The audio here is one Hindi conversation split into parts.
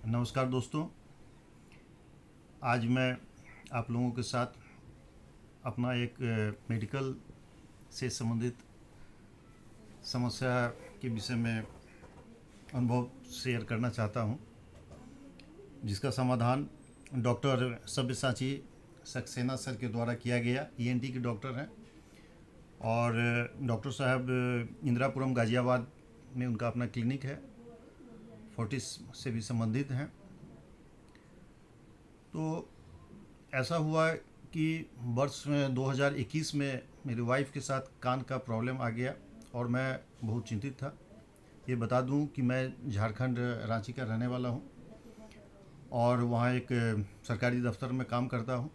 नमस्कार दोस्तों। आज मैं आप लोगों के साथ अपना एक मेडिकल से संबंधित समस्या के विषय में अनुभव शेयर करना चाहता हूं, जिसका समाधान डॉक्टर सब्यसाची सक्सेना सर के द्वारा किया गया। ईएनटी के डॉक्टर हैं और डॉक्टर साहब इंदिरापुरम गाज़ियाबाद में उनका अपना क्लिनिक है, फोर्टिस से भी संबंधित हैं। तो ऐसा हुआ कि वर्ष 2021 में मेरी वाइफ के साथ कान का प्रॉब्लम आ गया और मैं बहुत चिंतित था। ये बता दूं कि मैं झारखंड रांची का रहने वाला हूं और वहां एक सरकारी दफ्तर में काम करता हूं।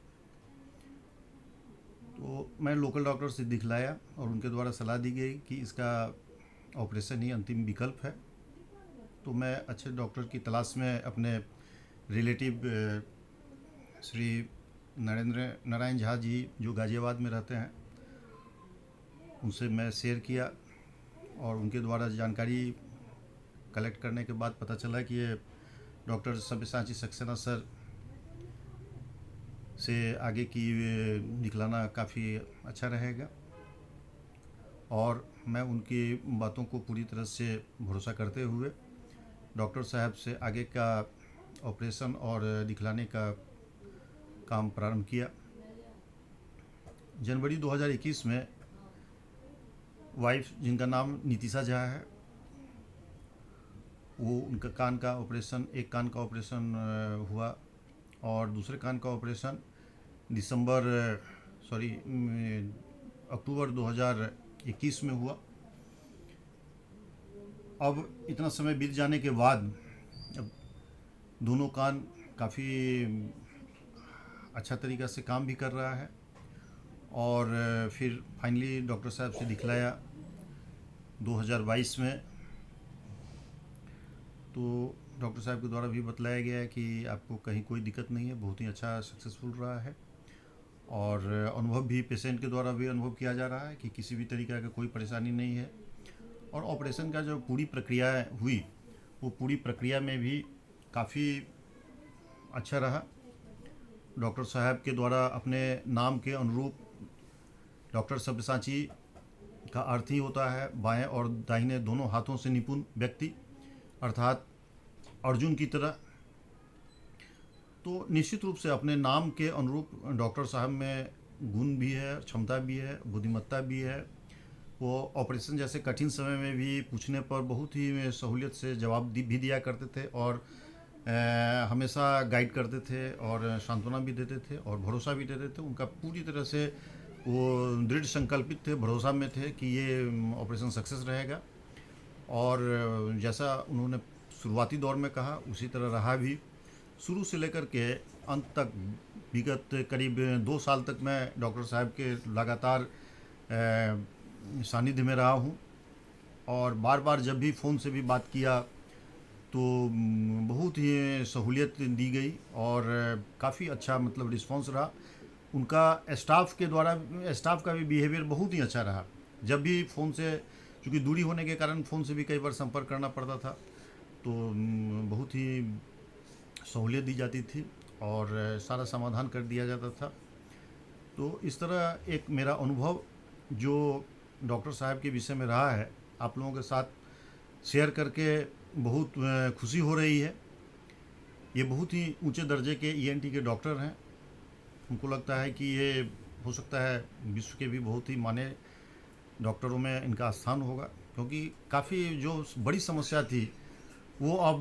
तो मैं लोकल डॉक्टर से दिखलाया और उनके द्वारा सलाह दी गई कि इसका ऑपरेशन ही अंतिम विकल्प है। तो मैं अच्छे डॉक्टर की तलाश में अपने रिलेटिव श्री नरेंद्र नारायण झा जी जो गाज़ियाबाद में रहते हैं, उनसे मैं शेयर किया और उनके द्वारा जानकारी कलेक्ट करने के बाद पता चला कि ये डॉक्टर सब्यसाची सक्सेना सर से आगे की दिखलाना काफ़ी अच्छा रहेगा और मैं उनकी बातों को पूरी तरह से भरोसा करते हुए डॉक्टर साहब से आगे का ऑपरेशन और दिखलाने का काम प्रारंभ किया। जनवरी 2021 में वाइफ, जिनका नाम नीतिशा झा है, वो उनका कान का ऑपरेशन, एक कान का ऑपरेशन हुआ और दूसरे कान का ऑपरेशन अक्टूबर 2021 में हुआ। अब इतना समय बीत जाने के बाद अब दोनों कान काफ़ी अच्छा तरीक़ा से काम भी कर रहा है और फिर फाइनली डॉक्टर साहब से दिखलाया 2022 में। तो डॉक्टर साहब के द्वारा भी बतलाया गया है कि आपको कहीं कोई दिक्कत नहीं है, बहुत ही अच्छा सक्सेसफुल रहा है और अनुभव भी पेशेंट के द्वारा भी अनुभव किया जा रहा है कि किसी भी तरीक़े का कोई परेशानी नहीं है। और ऑपरेशन का जो पूरी प्रक्रिया हुई, वो पूरी प्रक्रिया में भी काफ़ी अच्छा रहा। डॉक्टर साहब के द्वारा अपने नाम के अनुरूप, डॉक्टर सब्यसाची का अर्थ ही होता है बाएं और दाहिने दोनों हाथों से निपुण व्यक्ति, अर्थात अर्जुन की तरह। तो निश्चित रूप से अपने नाम के अनुरूप डॉक्टर साहब में गुण भी है, क्षमता भी है, बुद्धिमत्ता भी है। वो ऑपरेशन जैसे कठिन समय में भी पूछने पर बहुत ही सहूलियत से जवाब भी दिया करते थे और हमेशा गाइड करते थे और सांत्वना भी देते थे और भरोसा भी देते थे। उनका पूरी तरह से वो दृढ़ संकल्पित थे, भरोसा में थे कि ये ऑपरेशन सक्सेस रहेगा। और जैसा उन्होंने शुरुआती दौर में कहा, उसी तरह रहा भी। शुरू से लेकर के अंत तक विगत करीब 2 साल तक मैं डॉक्टर साहब के लगातार सानिध्य में रहा हूँ और बार बार जब भी फ़ोन से भी बात किया तो बहुत ही सहूलियत दी गई और काफ़ी अच्छा मतलब रिस्पांस रहा। उनका स्टाफ के द्वारा, स्टाफ का भी बिहेवियर बहुत ही अच्छा रहा। जब भी फ़ोन से, चूँकि दूरी होने के कारण फ़ोन से भी कई बार संपर्क करना पड़ता था, तो बहुत ही सहूलियत दी जाती थी और सारा समाधान कर दिया जाता था। तो इस तरह एक मेरा अनुभव जो डॉक्टर साहब के विषय में रहा है, आप लोगों के साथ शेयर करके बहुत खुशी हो रही है। ये बहुत ही ऊंचे दर्जे के ईएनटी के डॉक्टर हैं। उनको लगता है कि ये हो सकता है विश्व के भी बहुत ही माने डॉक्टरों में इनका स्थान होगा, क्योंकि काफ़ी जो बड़ी समस्या थी वो अब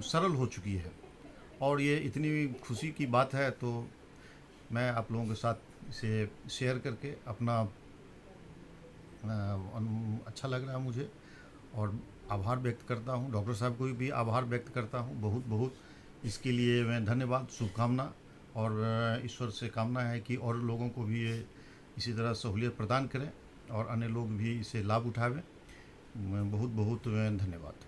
सरल हो चुकी है और ये इतनी खुशी की बात है। तो मैं आप लोगों के साथ इसे शेयर करके अपना अच्छा लग रहा है मुझे और आभार व्यक्त करता हूँ। डॉक्टर साहब को भी आभार व्यक्त करता हूँ बहुत बहुत। इसके लिए मैं धन्यवाद, शुभकामना और ईश्वर से कामना है कि और लोगों को भी ये इसी तरह सहूलियत प्रदान करें और अन्य लोग भी इसे लाभ उठावें। बहुत बहुत धन्यवाद।